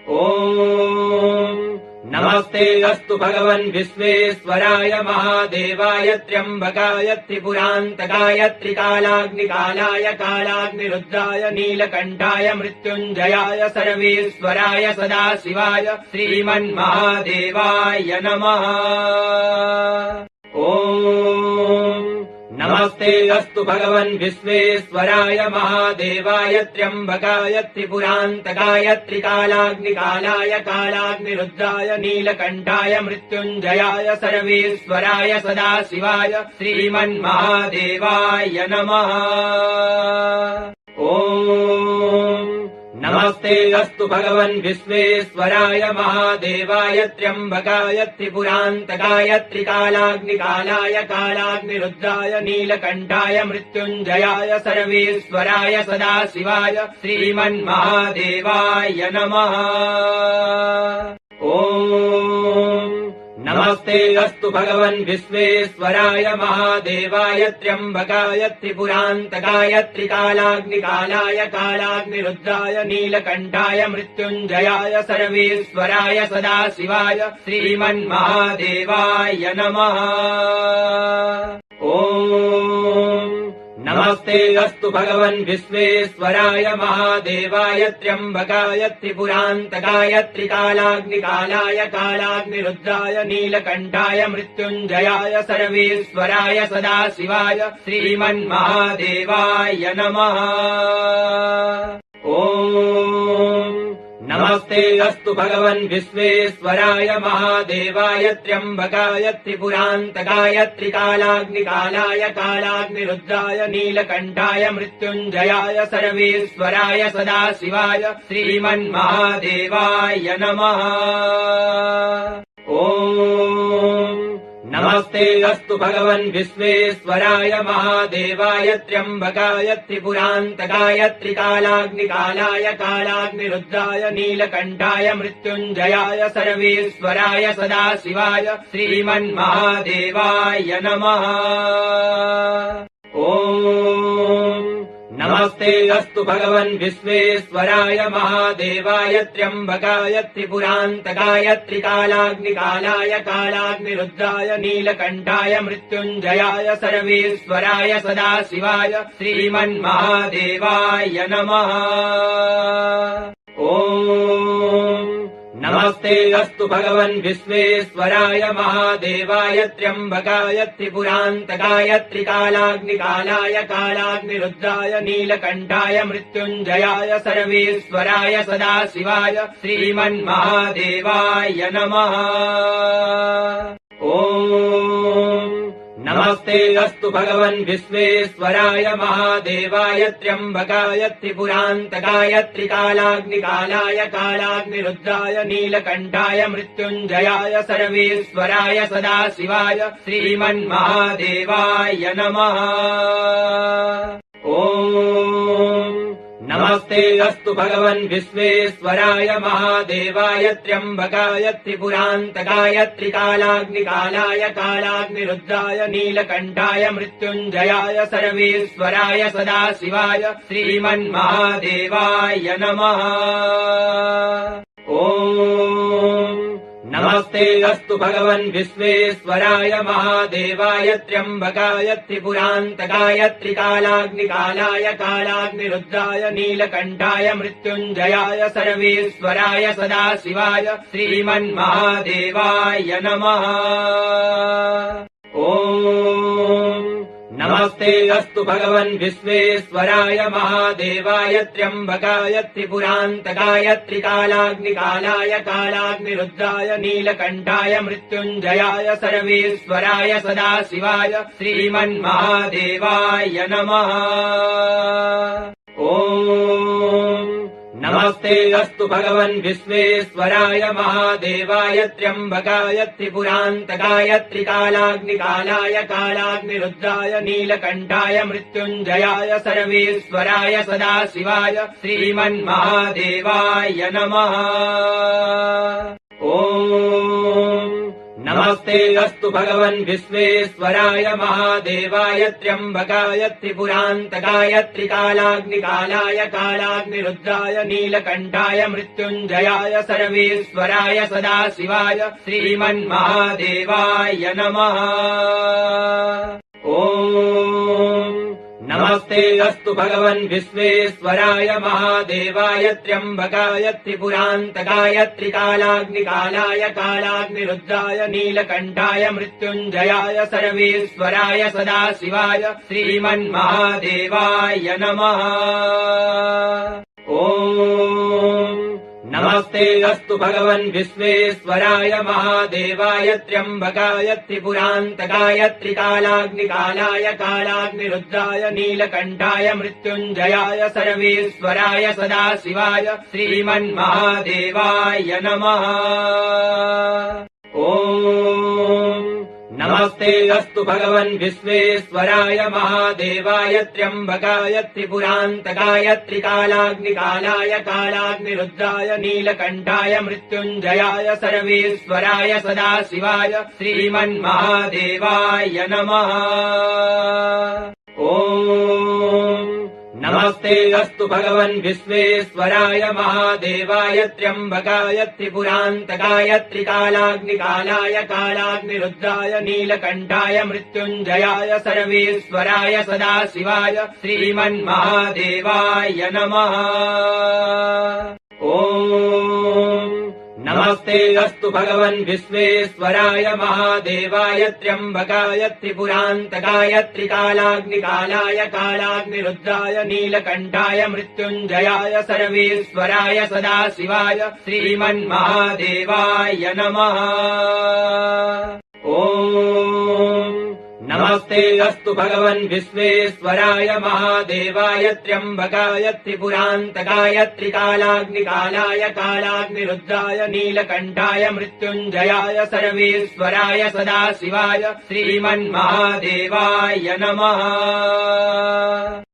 ॐ नमस्ते अस्तु भगवन् विश्वेश्वराय महादेवाय त्र्यम्बकाय त्रिपुरान्तकाय त्रिकालाग्निकालाय कालाग्निरुद्राय नीलकण्ठाय मृत्युञ्जयाय सर्वेश्वराय सदाशिवाय श्रीमन्महादेवाय नमः। ॐ नमस्ते अस्तु भगवन् विश्वेश्वराय महादेवाय त्र्यम्बकाय त्रिपुरान्तकाय त्रिकालाग्निकालाय कालाग्निरुद्राय नीलकण्ठाय मृत्युञ्जयाय सर्वेश्वराय सदाशिवाय श्रीमन्महादेवाय नमः। ॐ नमस्ते अस्तु भगवन् विश्वेश्वराय महादेवाय त्र्यम्बकाय त्रिपुरान्तकाय त्रिकालाग्निकालाय कालाग्निरुद्राय नीलकण्ठाय मृत्युञ्जयाय सर्वेश्वराय सदाशिवाय श्रीमन्महादेवाय नमः। ॐ नमस्ते अस्तु भगवन् विश्वेश्वराय महादेवाय त्र्यम्बकाय त्रिपुरान्तकाय त्रिकालाग्निकालाय कालाग्निरुद्राय नीलकण्ठाय मृत्युञ्जयाय सर्वेश्वराय सदाशिवाय श्रीमन्महादेवाय नमः। ॐ नमस्ते अस्तु भगवन् विश्वेश्वराय महादेवाय त्र्यम्बकाय त्रिपुरान्तकाय त्रिकालाग्निकालाय कालाग्निरुद्राय नीलकण्ठाय मृत्युञ्जयाय सर्वेश्वराय सदाशिवाय श्रीमन्महादेवाय नमः। ॐ नमस्ते अस्तु भगवन् विश्वेश्वराय महादेवाय त्र्यम्बकाय त्रिपुरान्तकाय त्रिकालाग्निकालाय कालाग्निरुद्राय नीलकण्ठाय मृत्युञ्जयाय सर्वेश्वराय सदाशिवाय श्रीमन्महादेवाय नमः। ॐ नमस्ते अस्तु भगवन् विश्वेश्वराय महादेवाय त्र्यम्बकाय त्रिपुरान्तकाय त्रिकालाग्निकालाय कालाग्निरुद्राय नीलकण्ठाय मृत्युञ्जयाय सर्वेश्वराय सदाशिवाय श्रीमन्महादेवाय नमः। ॐ नमस्ते अस्तु भगवन् विश्वेश्वराय महादेवाय त्र्यम्बकाय त्रिपुरान्तकाय त्रिकालाग्निकालाय कालाग्निरुद्राय नीलकण्ठाय मृत्युञ्जयाय सर्वेश्वराय सदाशिवाय श्रीमन्महादेवाय नमः। ॐ नमस्ते अस्तु भगवन् विश्वेश्वराय महादेवाय त्र्यम्बकाय त्रिपुरान्तकाय त्रिकालाग्निकालाय कालाग्निरुद्राय नीलकण्ठाय मृत्युञ्जयाय सर्वेश्वराय सदाशिवाय श्रीमन्महादेवाय नमः। ॐ नमस्ते अस्तु भगवन् विश्वेश्वराय महादेवाय त्र्यम्बकाय त्रिपुरान्तकाय त्रिकालाग्निकालाय कालाग्निरुद्राय नीलकण्ठाय मृत्युञ्जयाय सर्वेश्वराय सदाशिवाय श्रीमन्महादेवाय नमः। ॐ नमस्ते अस्तु भगवन् विश्वेश्वराय महादेवाय त्र्यम्बकाय त्रिपुरान्तकाय त्रिकालाग्निकालाय कालाग्निरुद्राय नीलकण्ठाय मृत्युञ्जयाय सर्वेश्वराय सदाशिवाय श्रीमन्महादेवाय नमः। ॐ नमस्ते अस्तु भगवन् विश्वेश्वराय महादेवाय त्र्यम्बकाय त्रिपुरान्तकाय त्रिकालाग्निकालाय कालाग्निरुद्राय नीलकण्ठाय मृत्युञ्जयाय सर्वेश्वराय सदाशिवाय श्रीमन्महादेवाय नमः। ॐ नमस्ते अस्तु भगवन् विश्वेश्वराय महादेवाय त्र्यम्बकाय त्रिपुरान्तकाय त्रिकालाग्निकालाय कालाग्निरुद्राय नीलकण्ठाय मृत्युञ्जयाय सर्वेश्वराय सदाशिवाय श्रीमन्महादेवाय नमः। ॐ नमस्ते अस्तु भगवन् विश्वेश्वराय महादेवाय त्र्यम्बकाय त्रिपुरान्तकाय त्रिकालाग्निकालाय कालाग्निरुद्राय नीलकण्ठाय मृत्युञ्जयाय सर्वेश्वराय सदाशिवाय श्रीमन्महादेवाय नमः। ॐ नमस्ते अस्तु भगवन् विश्वेश्वराय महादेवाय त्र्यम्बकाय त्रिपुरान्तकाय त्रिकालाग्निकालाय कालाग्निरुद्राय नीलकण्ठाय मृत्युञ्जयाय सर्वेश्वराय सदाशिवाय श्रीमन्महादेवाय नमः। ॐ नमस्ते अस्तु भगवन् विश्वेश्वराय महादेवाय त्र्यम्बकाय त्रिपुरान्तकाय त्रिकालाग्निकालाय कालाग्निरुद्राय नीलकण्ठाय मृत्युञ्जयाय सर्वेश्वराय सदाशिवाय श्रीमन्महादेवाय नमः। ॐ नमस्ते अस्तु भगवन् विश्वेश्वराय महादेवाय त्र्यम्बकाय त्रिपुरान्तकाय त्रिकालाग्निकालाय कालाग्निरुद्राय नीलकण्ठाय मृत्युञ्जयाय सर्वेश्वराय सदाशिवाय श्रीमन्महादेवाय नमः। ॐ नमस्ते अस्तु भगवन् विश्वेश्वराय महादेवाय त्र्यम्बकाय त्रिपुरान्तकाय त्रिकालाग्निकालाय कालाग्निरुद्राय नीलकण्ठाय मृत्युञ्जयाय सर्वेश्वराय सदाशिवाय श्रीमन्महादेवाय नमः। ॐ नमस्ते अस्तु भगवन् विश्वेश्वराय महादेवाय त्र्यम्बकाय त्रिपुरान्तकाय त्रिकालाग्निकालाय कालाग्निरुद्राय नीलकण्ठाय मृत्युञ्जयाय सर्वेश्वराय सदाशिवाय श्रीमन्महादेवाय नमः। ॐ नमस्ते अस्तु भगवन् विश्वेश्वराय महादेवाय त्र्यम्बकाय त्रिपुरान्तकाय त्रिकालाग्निकालाय कालाग्निरुद्राय नीलकण्ठाय मृत्युञ्जयाय सर्वेश्वराय सदाशिवाय श्रीमन्महादेवाय नमः। ॐ नमस्ते अस्तु भगवन् विश्वेश्वराय महादेवाय त्र्यम्बकाय त्रिपुरान्तकाय त्रिकालाग्निकालाय कालाग्निरुद्राय नीलकण्ठाय मृत्युञ्जयाय सर्वेश्वराय सदाशिवाय श्रीमन्महादेवाय नमः।